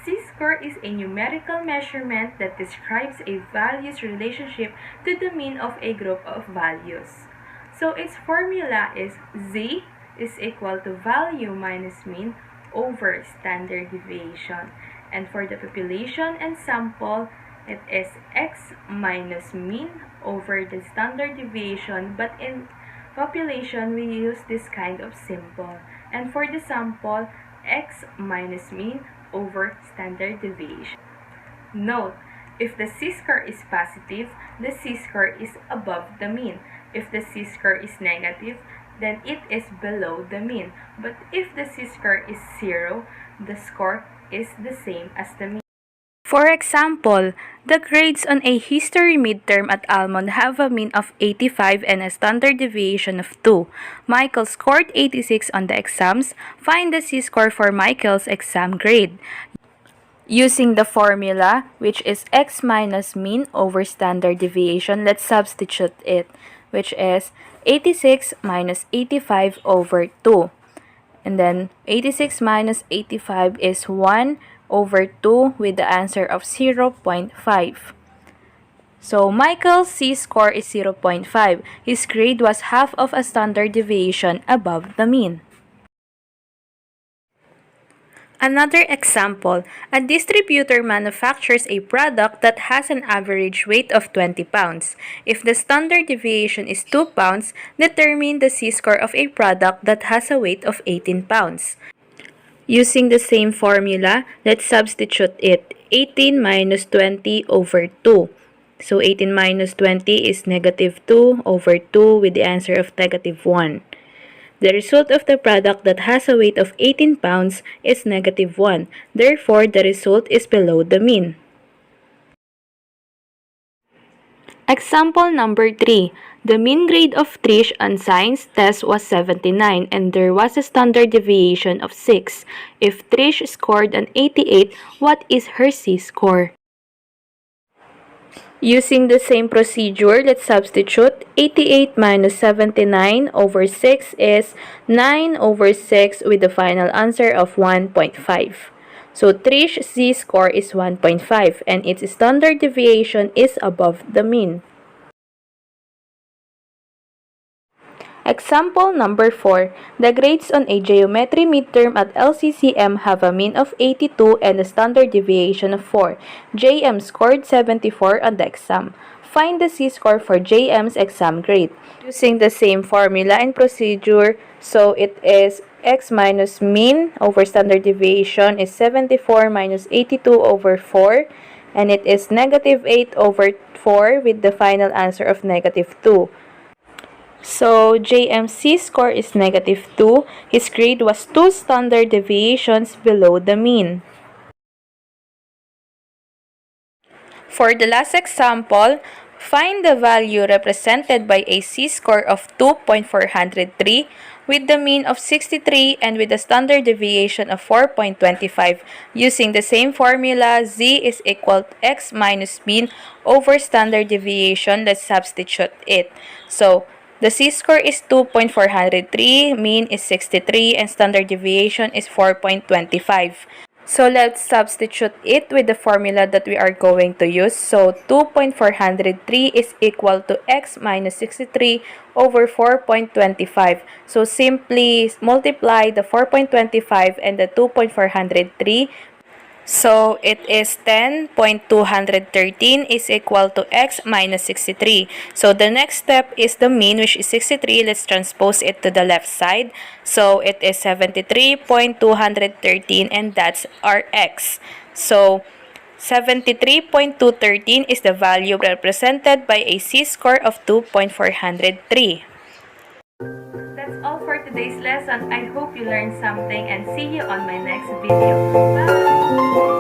Z-score. Z-score is a numerical measurement that describes a values relationship to the mean of a group of values. So its formula is Z is equal to value minus mean over standard deviation. And for the population and sample, it is X minus mean over the standard deviation, but in population, we use this kind of symbol. And for the sample, X minus mean over standard deviation. Note, if the Z-score is positive, the Z-score is above the mean. If the Z-score is negative, then it is below the mean. But if the Z-score is 0, the score is the same as the mean. For example, the grades on a history midterm at Almond have a mean of 85 and a standard deviation of 2. Michael scored 86 on the exams. Find the Z-score for Michael's exam grade. Using the formula, which is X minus mean over standard deviation, let's substitute it, which is 86 minus 85 over 2. And then 86 minus 85 is 1 over 2 with the answer of 0.5. So Michael's Z-score is 0.5. His grade was half of a standard deviation above the mean. Another example, a distributor manufactures a product that has an average weight of 20 pounds. If the standard deviation is 2 pounds, determine the Z-score of a product that has a weight of 18 pounds. Using the same formula, let's substitute it. 18 minus 20 over 2. So 18 minus 20 is negative 2 over 2 with the answer of negative 1. The result of the product that has a weight of 18 pounds is negative 1. Therefore, the result is below the mean. Example number 3. The mean grade of TRISH on science test was 79 and there was a standard deviation of 6. If TRISH scored an 88, what is her Z-score? Using the same procedure, let's substitute. 88 minus 79 over 6 is 9 over 6 with the final answer of 1.5. So TRISH's Z-score is 1.5 and its standard deviation is above the mean. Example number 4. The grades on a geometry midterm at LCCM have a mean of 82 and a standard deviation of 4. JM scored 74 on the exam. Find the Z-score for JM's exam grade. Using the same formula and procedure, so it is X minus mean over standard deviation is 74 minus 82 over 4, and it is negative 8 over 4 with the final answer of negative 2. So, JM's Z-score is negative 2. His grade was 2 standard deviations below the mean. For the last example, find the value represented by a Z-score of 2.403 with the mean of 63 and with a standard deviation of 4.25. Using the same formula, Z is equal to X minus mean over standard deviation. Let's substitute it. So, the Z-score is 2.403, mean is 63, and standard deviation is 4.25. So let's substitute it with the formula that we are going to use. So 2.403 is equal to X minus 63 over 4.25. So simply multiply the 4.25 and the 2.403. So it is 10.213 is equal to X minus 63. So the next step is the mean, which is 63. Let's transpose it to the left side. So it is 73.213 and that's our X. So 73.213 is the value represented by a Z-score of 2.403. That's all for today's lesson. I hope you learned something and see you on my next video. Bye!